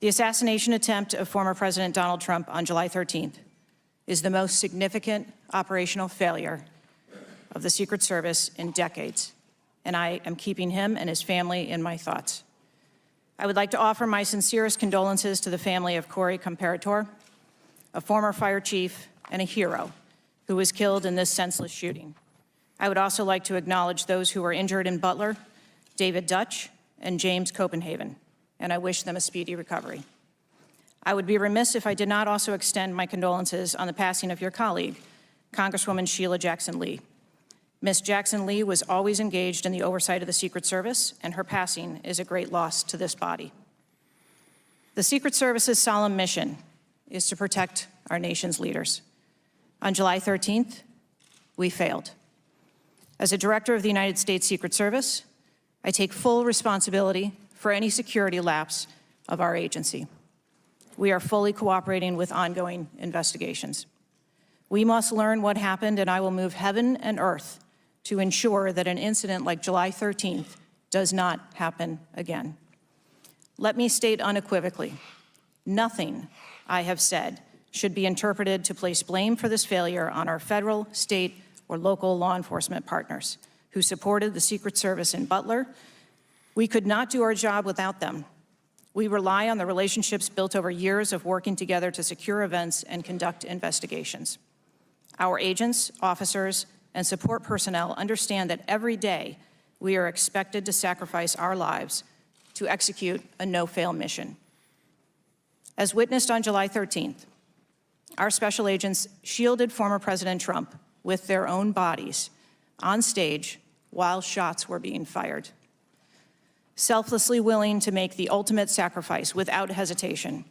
The assassination attempt of former President Donald Trump on July 13th is the most significant operational failure of the Secret Service in decades, and I am keeping him and his family in my thoughts. I would like to offer my sincerest condolences to the family of Corey Comparator, a former fire chief and a hero who was killed in this senseless shooting. I would also like to acknowledge those who were injured in Butler, David Dutch and James Copenhagen, and I wish them a speedy recovery. I would be remiss if I did not also extend my condolences on the passing of your colleague, Congresswoman Sheila Jackson Lee. Ms. Jackson Lee was always engaged in the oversight of the Secret Service, and her passing is a great loss to this body. The Secret Service's solemn mission is to protect our nation's leaders. On July 13th, we failed. As a director of the United States Secret Service, I take full responsibility for any security lapse of our agency. We are fully cooperating with ongoing investigations. We must learn what happened, and I will move heaven and earth to ensure that an incident like July 13th does not happen again. Let me state unequivocally, nothing I have said should be interpreted to place blame for this failure on our federal, state, or local law enforcement partners who supported the Secret Service in Butler. We could not do our job without them. We rely on the relationships built over years of working together to secure events and conduct investigations. Our agents, officers, and support personnel understand that every day we are expected to sacrifice our lives to execute a no-fail mission. As witnessed on July 13th, our special agents shielded former President Trump with their own bodies on stage while shots were being fired. Selflessly willing to make the ultimate sacrifice without hesitation,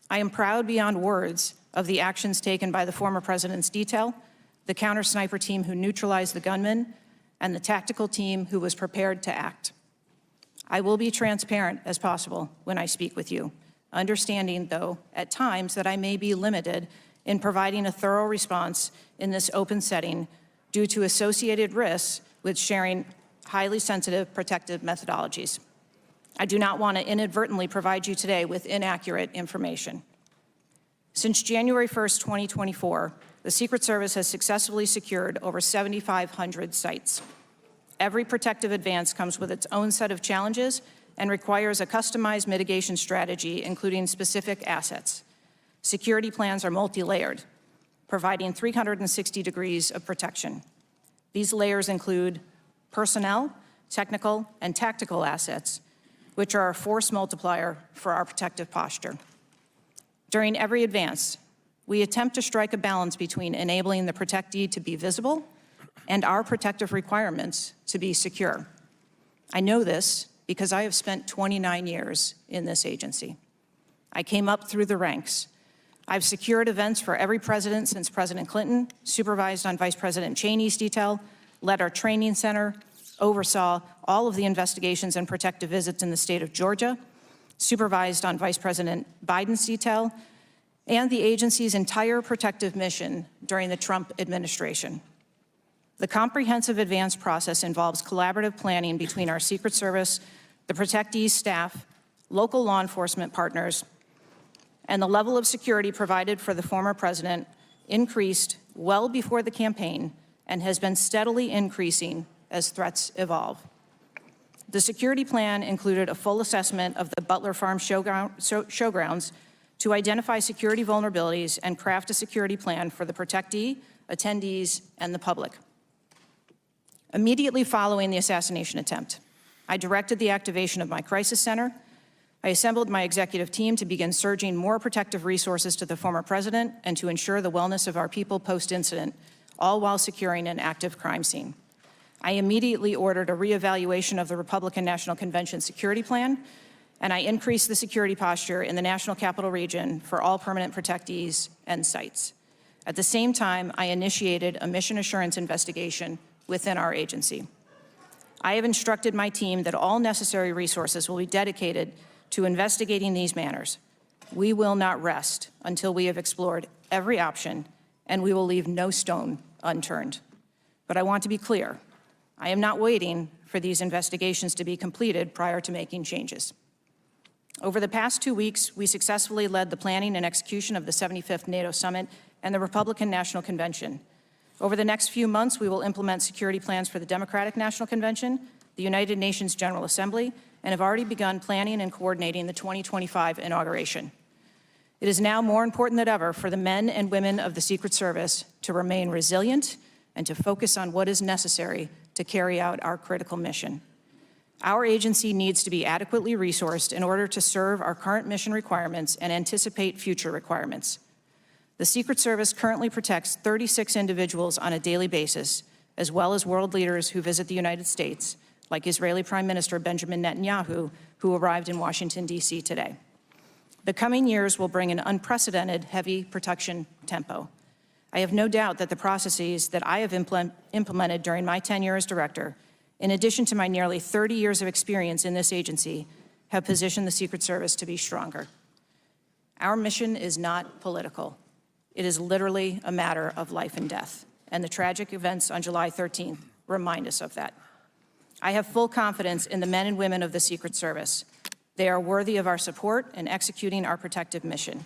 I am proud beyond words of the actions taken by the former president's detail, the counter-sniper team who neutralized the gunman, and the tactical team who was prepared to act. I will be transparent as possible when I speak with you, understanding, though, at times that I may be limited in providing a thorough response in this open setting due to associated risks with sharing highly sensitive protective methodologies. I do not want to inadvertently provide you today with inaccurate information. Since January 1st, 2024, the Secret Service has successfully secured over 7,500 sites. Every protective advance comes with its own set of challenges and requires a customized mitigation strategy, including specific assets. Security plans are multi-layered, providing 360 degrees of protection. These layers include personnel, technical, and tactical assets, which are a force multiplier for our protective posture. During every advance, we attempt to strike a balance between enabling the protectee to be visible and our protective requirements to be secure. I know this because I have spent 29 years in this agency. I came up through the ranks. I've secured events for every president since President Clinton, supervised on Vice President Cheney's detail, led our training center, oversaw all of the investigations and protective visits in the state of Georgia, supervised on Vice President Biden's detail, and the agency's entire protective mission during the Trump administration. The comprehensive advance process involves collaborative planning between our Secret Service, the protectee's staff, local law enforcement partners, and the level of security provided for the former president increased well before the campaign and has been steadily increasing as threats evolve. The security plan included a full assessment of the Butler Farm showgrounds to identify security vulnerabilities and craft a security plan for the protectee, attendees, and the public. Immediately following the assassination attempt, I directed the activation of my crisis center. I assembled my executive team to begin surging more protective resources to the former president and to ensure the wellness of our people post-incident, all while securing an active crime scene. I immediately ordered a reevaluation of the Republican National Convention security plan, and I increased the security posture in the National Capital Region for all permanent protectees and sites. At the same time, I initiated a mission assurance investigation within our agency. I have instructed my team that all necessary resources will be dedicated to investigating these matters. We will not rest until we have explored every option, and we will leave no stone unturned. But I want to be clear, I am not waiting for these investigations to be completed prior to making changes. Over the past 2 weeks, we successfully led the planning and execution of the 75th NATO Summit and the Republican National Convention. Over the next few months, we will implement security plans for the Democratic National Convention, the United Nations General Assembly, and have already begun planning and coordinating the 2025 inauguration. It is now more important than ever for the men and women of the Secret Service to remain resilient and to focus on what is necessary to carry out our critical mission. Our agency needs to be adequately resourced in order to serve our current mission requirements and anticipate future requirements. The Secret Service currently protects 36 individuals on a daily basis, as well as world leaders who visit the United States, like Israeli Prime Minister Benjamin Netanyahu, who arrived in Washington, D.C. today. The coming years will bring an unprecedented heavy protection tempo. I have no doubt that the processes that I have implemented during my tenure as director, in addition to my nearly 30 years of experience in this agency, have positioned the Secret Service to be stronger. Our mission is not political. It is literally a matter of life and death, and the tragic events on July 13th remind us of that. I have full confidence in the men and women of the Secret Service. They are worthy of our support in executing our protective mission.